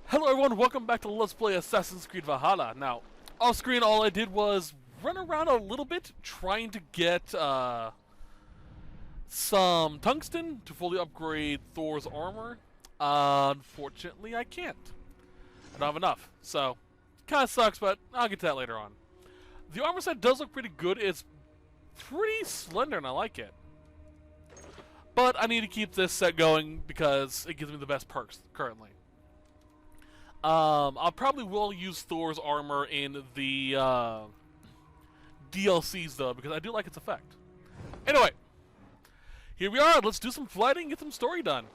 Hello everyone, welcome back to Let's Play Assassin's Creed Valhalla. Now, off screen all I did was run around a little bit trying to get some tungsten to fully upgrade Thor's armor. Unfortunately I can't. I don't have enough, so kinda sucks, but I'll get to that later on. The armor set does look pretty good. It's pretty slender and I like it. But I need to keep this set going because it gives me the best perks currently. I probably will use Thor's armor in the DLCs though, because I do like its effect. Anyway, here we are. Let's do some flighting and get some story done.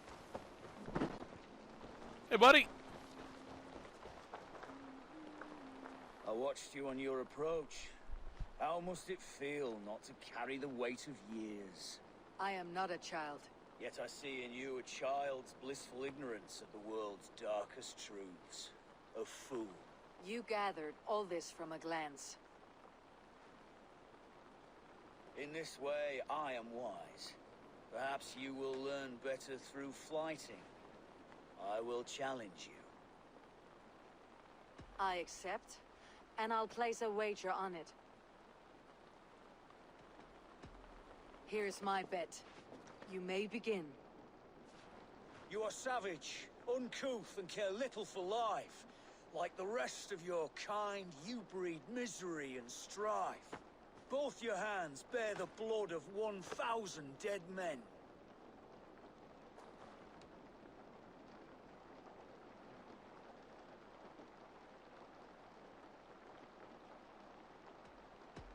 Hey, buddy. I watched you on your approach. How must it feel not to carry the weight of years? I am not a child. Yet I see in you a child's blissful ignorance of the world's darkest truths. A fool. You gathered all this from a glance. In this way, I am wise. Perhaps you will learn better through flighting. I will challenge you. I accept, and I'll place a wager on it. Here's my bet. You may begin. You are savage, uncouth, and care little for life. Like the rest of your kind, you breed misery and strife. Both your hands bear the blood of 1,000 dead men.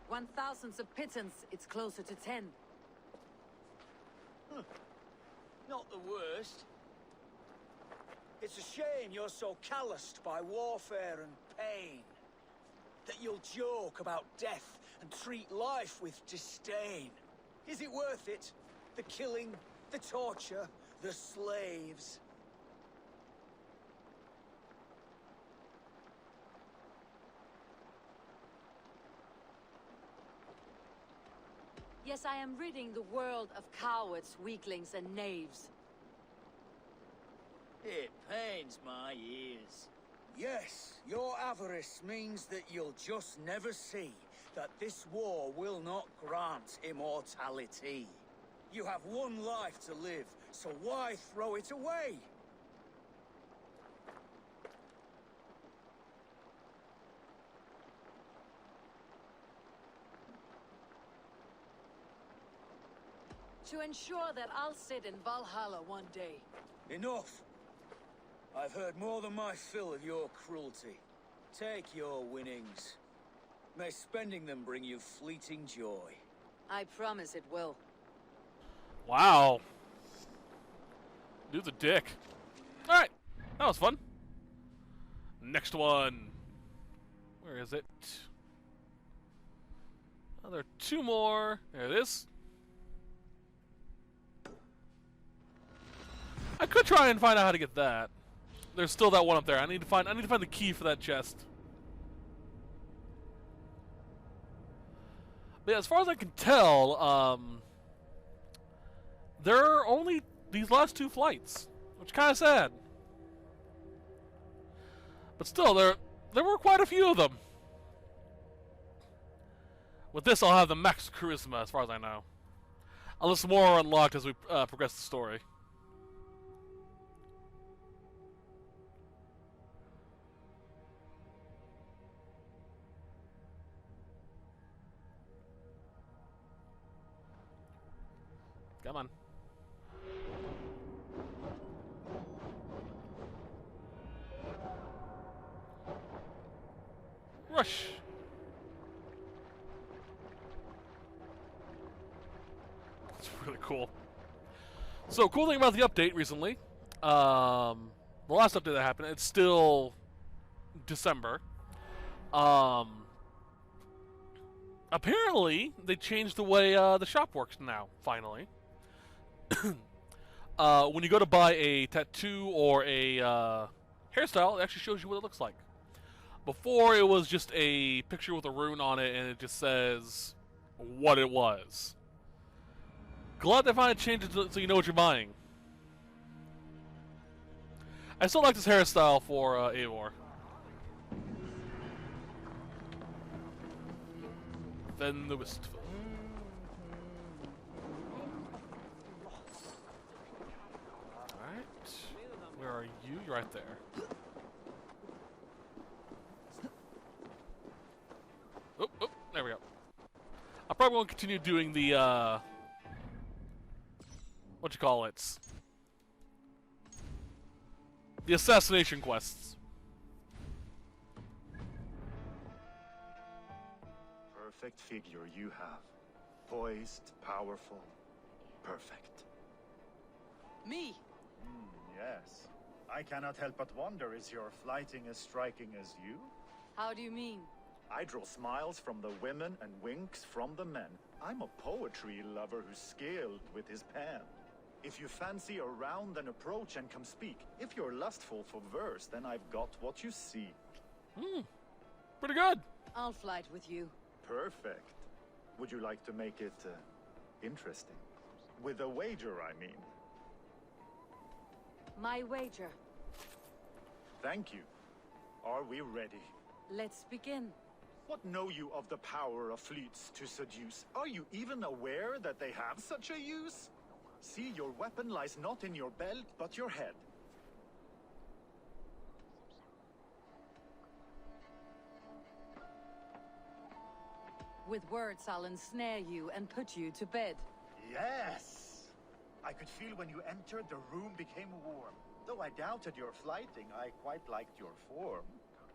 One thousandths of pittance, it's closer to 10. Not the worst. It's a shame you're so calloused by warfare and pain. That you'll joke about death and treat life with disdain. Is it worth it? The killing, the torture, the slaves. Yes, I am ridding the world of cowards, weaklings, and knaves. It pains my ears. Yes, your avarice means that you'll just never see that this war will not grant immortality. You have one life to live, so why throw it away? To ensure that I'll sit in Valhalla one day. Enough! I've heard more than my fill of your cruelty. Take your winnings. May spending them bring you fleeting joy. I promise it will. Wow. Dude's a dick. Alright, that was fun. Next one. Where is it? Oh, there are two more. There it is. I could try and find out how to get that. There's still that one up there. I need to find the key for that chest. But yeah, as far as I can tell, there are only these last two flights, which is kind of sad. But still, there were quite a few of them. With this, I'll have the max charisma, as far as I know. Unless more are unlocked as we progress the story. Come on. Rush. That's really cool. So, cool thing about the update recently, the last update that happened, it's still December. Apparently, they changed the way the shop works now, finally. When you go to buy a tattoo or a hairstyle, it actually shows you what it looks like. Before, it was just a picture with a rune on it, and it just says what it was. Glad they finally changed it so you know what you're buying. I still like this hairstyle for Eivor. Then the wistful. Alright. Where are you? You're right there. Oh, oh, there we go. I probably won't continue doing the, what you call it? The assassination quests. Perfect figure you have. Poised, powerful, perfect. Me? Yes. I cannot help but wonder, is your flighting as striking as you? How do you mean? I draw smiles from the women and winks from the men. I'm a poetry lover who's skilled with his pen. If you fancy a round and approach and come speak. If you're lustful for verse, then I've got what you seek. Pretty good. I'll flight with you. Perfect. Would you like to make it interesting? With a wager, I mean. My wager. Thank you. Are we ready? Let's begin. What know you of the power of fleets to seduce? Are you even aware that they have such a use? See, your weapon lies not in your belt, but your head. With words, I'll ensnare you and put you to bed. Yes! I could feel when you entered, the room became warm. Though I doubted your flighting, I quite liked your form.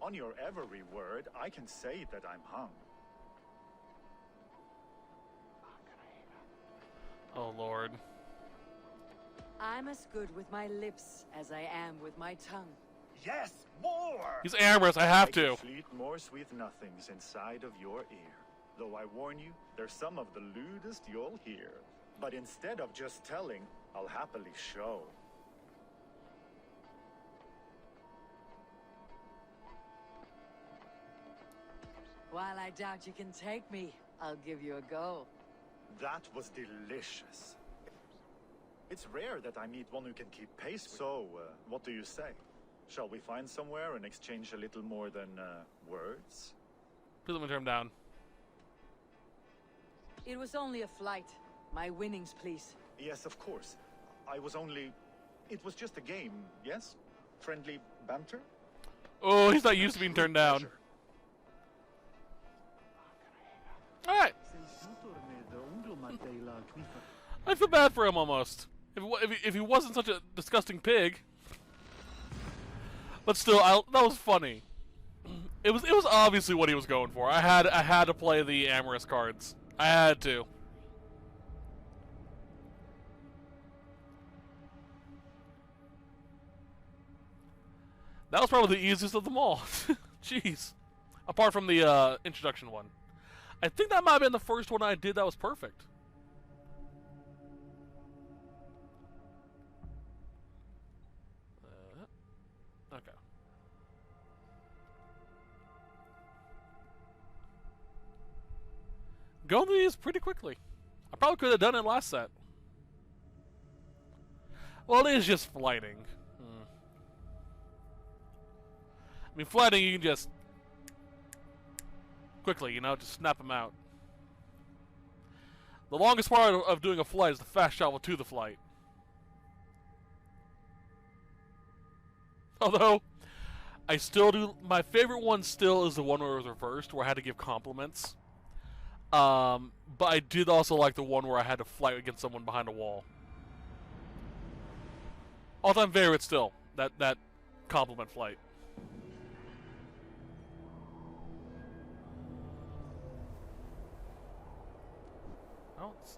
On your every word, I can say that I'm hung. Oh, Lord. I'm as good with my lips as I am with my tongue. Yes, more! He's amorous, I have I to. can fleet more sweet nothings inside of your ear. Though I warn you, there's some of the lewdest you'll hear. But instead of just telling, I'll happily show. While I doubt you can take me, I'll give you a go. That was delicious. It's rare that I meet one who can keep pace with. So, what do you say? Shall we find somewhere and exchange a little more than words? Please let me turn him down. It was only a flight. My winnings, please. Yes, of course. I was only... It was just a game, yes? Friendly banter? Oh, he's not used to being turned down. Pleasure. Alright. I feel bad for him almost. If he wasn't such a disgusting pig. But still, that was funny. It was obviously what he was going for. I had to play the amorous cards. I had to. That was probably the easiest of them all. Jeez. Apart from the introduction one. I think that might have been the first one I did that was perfect. Okay. Going through these pretty quickly. I probably could have done it last set. Well, it is just flighting. I mean, flighting, you can just quickly, you know, just snap them out. The longest part of doing a flight is the fast travel to the flight. Although, I still do, my favorite one still is the one where it was reversed, where I had to give compliments. But I did also like the one where I had to flight against someone behind a wall. All-time favorite still, that compliment flight.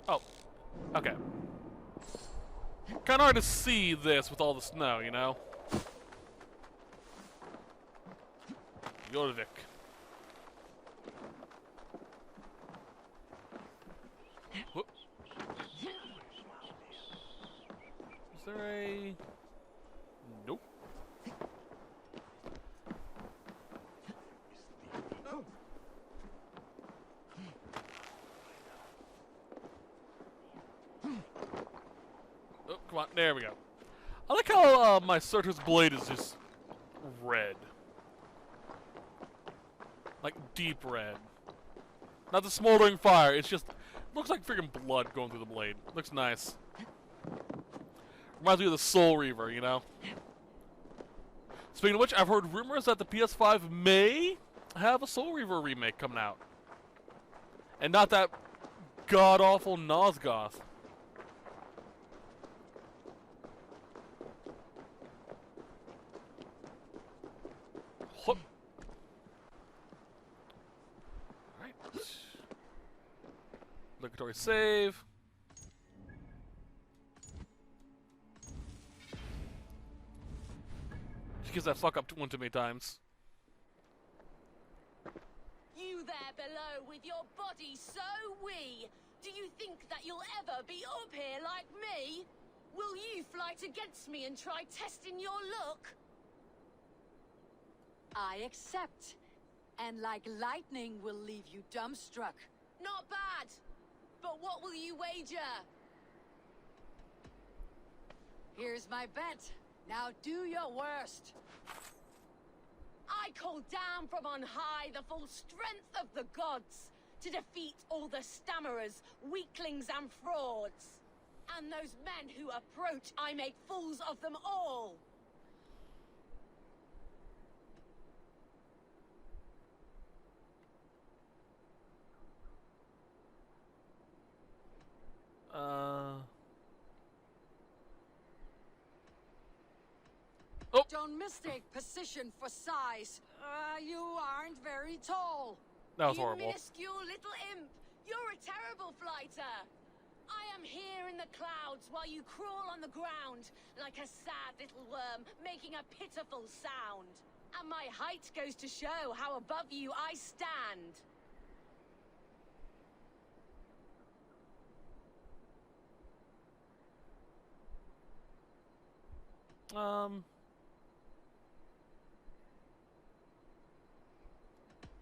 Oh, okay. Kind of hard to see this with all the snow, you know? Jorvik. Whoop. Is there a... Nope. Oh, come on. There we go. I like how my Surtur's blade is just red. Like deep red. Not the smoldering fire, it's just looks like freaking blood going through the blade. Looks nice. Reminds me of the Soul Reaver, you know? Speaking of which, I've heard rumors that the PS5 may have a Soul Reaver remake coming out. And not that god-awful Nosgoth. Whoop. Alright. Obligatory save. She gives that fuck up one too many times. You there below with your body so wee. Do you think that you'll ever be up here like me? Will you flight against me and try testing your luck? I accept. And like lightning will leave you dumbstruck. Not bad. But what will you wager? Here's my bet. Now do your worst. I call down from on high the full strength of the gods to defeat all the stammerers, weaklings and frauds. And those men who approach, I make fools of them all. Oh. Don't mistake position for size. You aren't very tall. That was you horrible. Minuscule little imp. You're a terrible flighter. I am here in the clouds while you crawl on the ground like a sad little worm making a pitiful sound. And my height goes to show how above you I stand.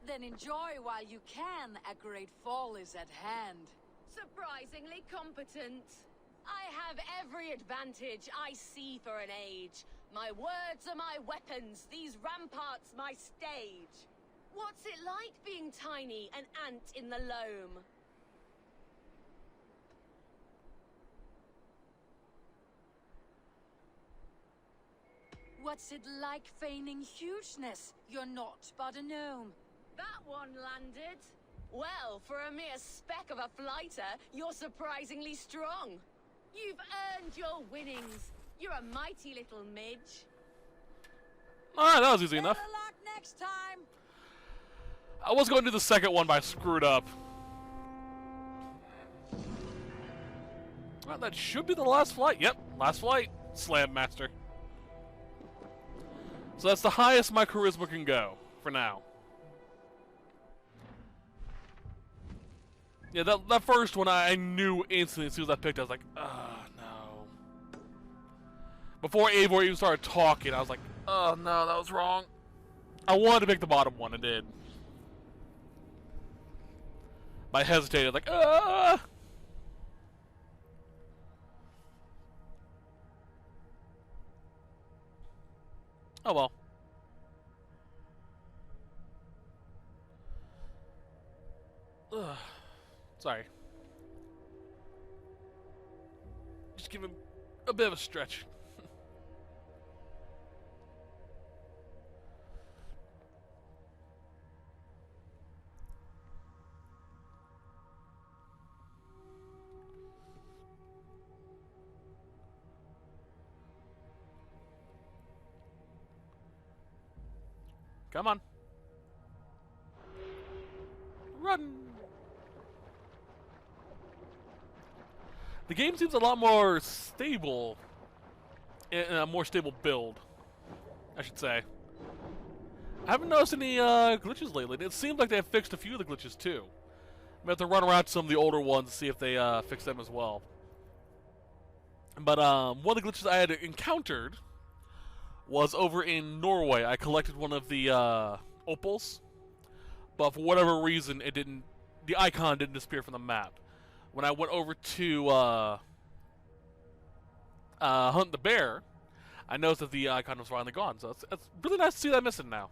Then enjoy while you can. A great fall is at hand. Surprisingly competent. I have every advantage I see for an age. My words are my weapons, these ramparts my stage. What's it like being tiny, an ant in the loam? What's it like feigning hugeness? You're not but a gnome. That one landed. Well, for a mere speck of a flighter, you're surprisingly strong. You've earned your winnings. You're a mighty little midge. Alright, that was easy enough. Better luck next time. I was going to do the second one, but I screwed up. Well, that should be the last flight. Yep, last flight. Slam Master. So that's the highest my charisma can go, for now. Yeah, that first one I knew instantly as soon as I picked it. I was like, no. Before Eivor even started talking, I was like, oh no, that was wrong. I wanted to pick the bottom one, I did. But I hesitated, like, Oh well. Ugh. Sorry. Just give him a bit of a stretch. Come on. Run! The game seems a lot more stable, and a more stable build, I should say. I haven't noticed any glitches lately. It seems like they have fixed a few of the glitches too. I'm going to have to run around to some of the older ones to see if they fix them as well. But one of the glitches I had encountered was over in Norway. I collected one of the opals, but for whatever reason, it didn't. The icon didn't disappear from the map. When I went over to hunt the bear, I noticed that the icon was finally gone, so it's really nice to see that missing now.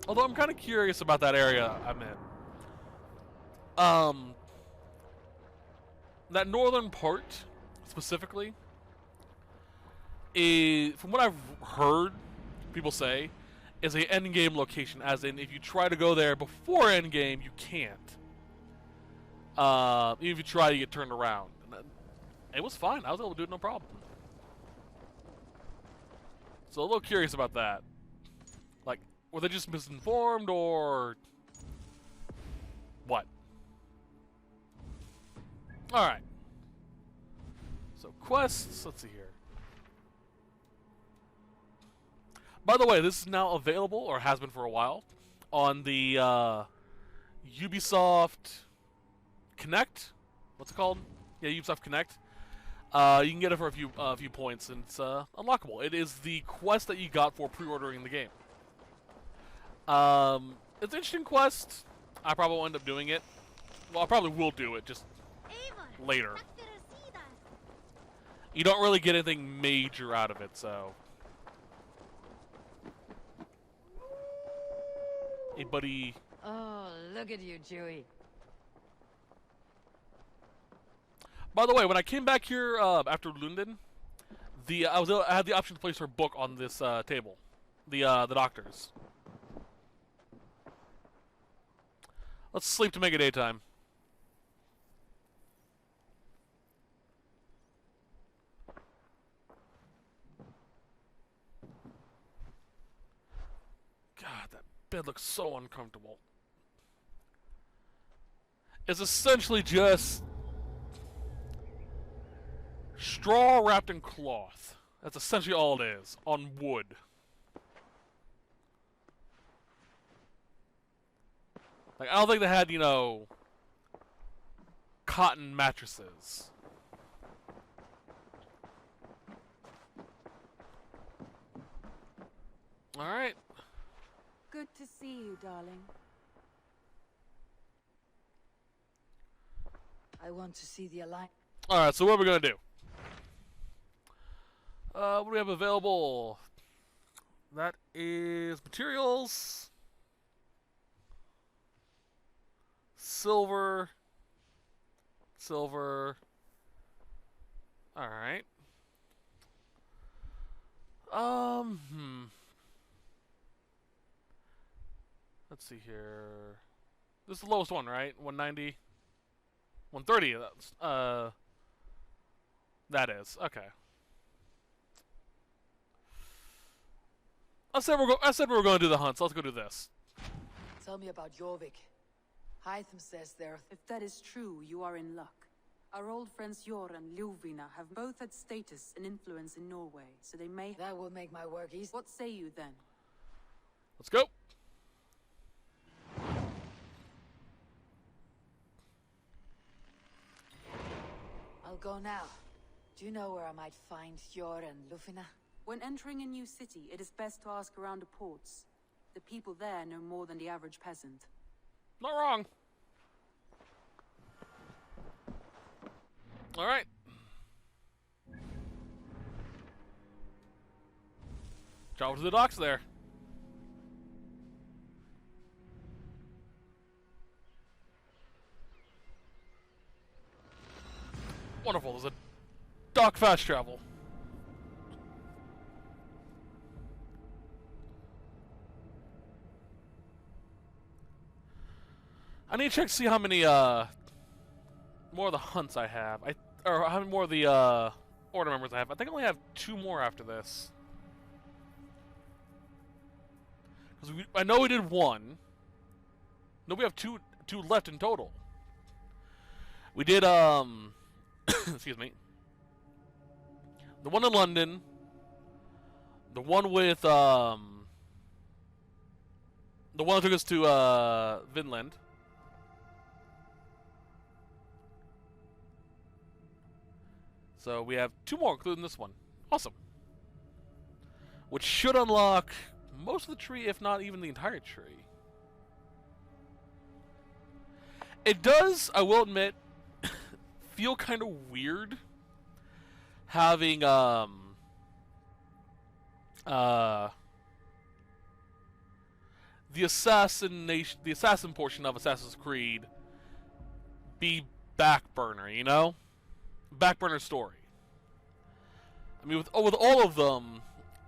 Although I'm kind of curious about that area I'm in. That northern part, specifically, is, from what I've heard people say, is a endgame location, as in if you try to go there before endgame, you can't. Even if you try, you get turned around. And it was fine. I was able to do it no problem. So a little curious about that. Like, were they just misinformed, or what? Alright. So quests, let's see here. By the way, this is now available, or has been for a while, on the Ubisoft Connect. What's it called? Yeah, Ubisoft Connect. You can get it for a few points, and it's unlockable. It is the quest that you got for pre-ordering the game. It's an interesting quest. I probably will end up doing it. Well, I probably will do it, just later. You don't really get anything major out of it, so. Hey, buddy. Oh, look at you, Chewie. By the way, when I came back here after London, I had the option to place her book on this table, the doctor's. Let's sleep to make it daytime. God, that bed looks so uncomfortable. It's essentially just straw wrapped in cloth. That's essentially all it is, on wood. Like, I don't think they had, you know, cotton mattresses. Alright. Good to see you, darling. I want to see the Alliance. Alright, so what are we gonna do? What do we have available? That is materials. Silver. Alright. Let's see here. This is the lowest one, right? 190? 130, that is. Okay. I said we were going to do the hunt, so let's go do this. Tell me about Jorvik. Hytham says there. If that is true, you are in luck. Our old friends Jor and Ljuvina have both had status and influence in Norway, so they may... That will make my work easy. What say you then? Let's go. I'll go now. Do you know where I might find Jor and Ljuvina? When entering a new city, it is best to ask around the ports. The people there know more than the average peasant. Not wrong. Alright. Travel to the docks there. Wonderful, there's a dock fast travel. I need to check to see how many more of the hunts I have. Or how many more of the order members I have. I think I only have 2 more after this. Because I know we did 1. No, we have two left in total. We did excuse me. The one in London. The one with the one that took us to Vinland. So we have 2 more, including this one. Awesome. Which should unlock most of the tree, if not even the entire tree. It does, I will admit, feel kind of weird having the assassin portion of Assassin's Creed be back burner, you know? Back burner story. I mean, with all of them,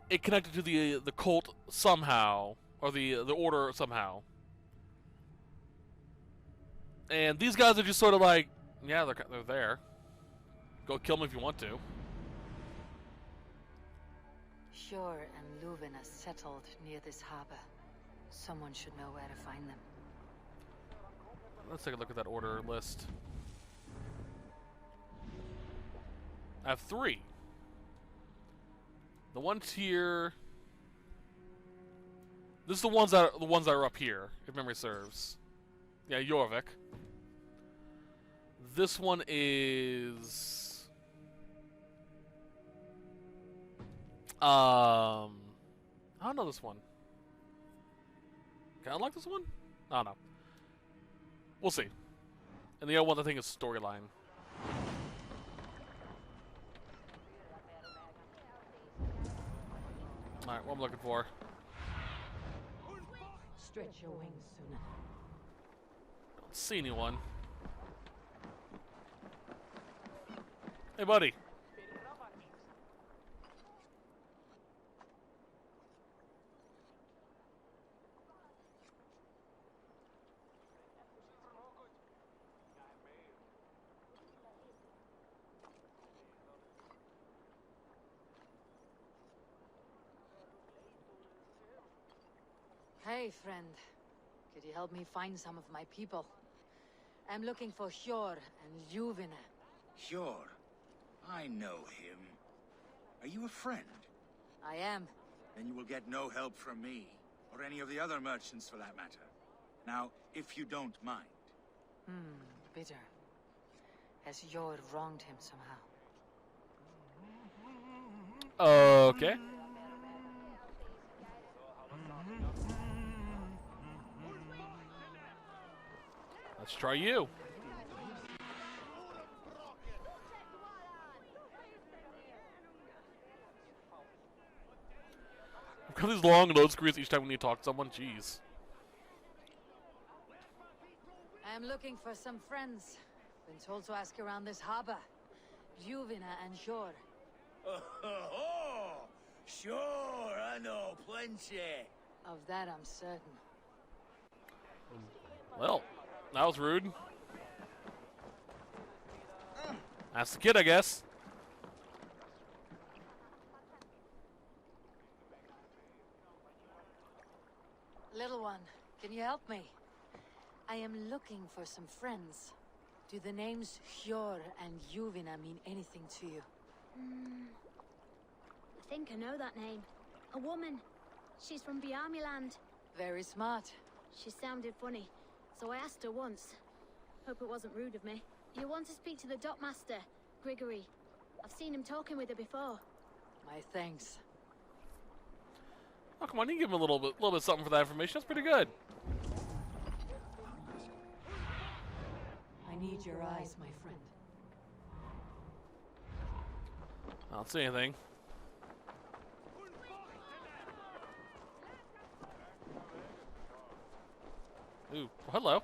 it connected to the cult somehow, or the order somehow. And these guys are just sort of like, yeah, they're there. Go kill them if you want to. Sjor and Leuven are settled near this harbor. Someone should know where to find them. Let's take a look at that order list. I have 3. The ones here. This is the ones that are up here, if memory serves. Yeah, Jorvik. This one is I don't know this one. Can I unlock this one? I don't know. We'll see. And the other one I think is storyline. Alright, what I'm looking for. Stretch your wings sooner. Don't see anyone. Hey, buddy. Hey, friend. Could you help me find some of my people? I'm looking for Sjor and Leuven. Sure. I know him. Are you a friend? I am. Then you will get no help from me, or any of the other merchants for that matter. Now, if you don't mind. Bitter. Has Sjor wronged him somehow? Okay. Let's try you. We've got these long load screens each time we need to talk to someone. Jeez. I'm looking for some friends. Been told to ask around this harbor. Leuven and Sjor. Oh, sure, I know plenty. Of that I'm certain. Well, that was rude. That's the kid, I guess. Little one, can you help me? I am looking for some friends. Do the names Sjor and Leuven mean anything to you? I think I know that name. A woman. She's from Bjarmiland. Very smart. She sounded funny, so I asked her once. Hope it wasn't rude of me. You want to speak to the dockmaster, Grigory. I've seen him talking with her before. My thanks. Oh, come on, you can give him a little bit something for that information. That's pretty good. I need your eyes, my friend. I don't see anything. Ooh, well, hello.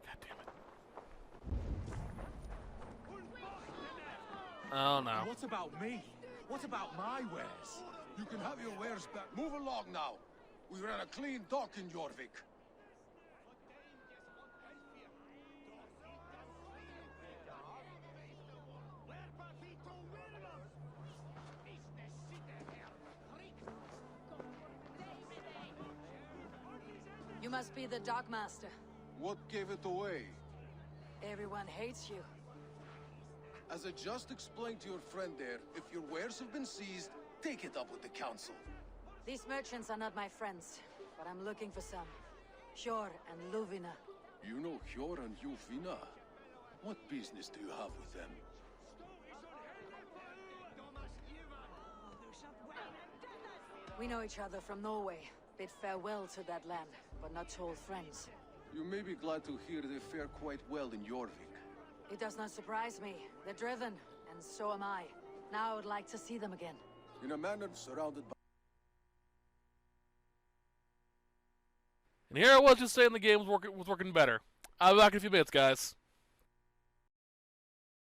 God damn it. Oh no. What about me? What about my wares? You can have your wares back. Move along now. We ran a clean dock in Jorvik. You must be the dockmaster. What gave it away? Everyone hates you. As I just explained to your friend there, if your wares have been seized, take it up with the council. These merchants are not my friends, but I'm looking for some. Sjor and Leuven. You know Hjor and Jufina? What business do you have with them? We know each other from Norway. Bid farewell to that land, but not old friends. You may be glad to hear they fare quite well in Jorvik. It does not surprise me. They're driven, and so am I. Now I would like to see them again. In a manner surrounded by... And here I was just saying the game was working better. I'll be back in a few minutes, guys.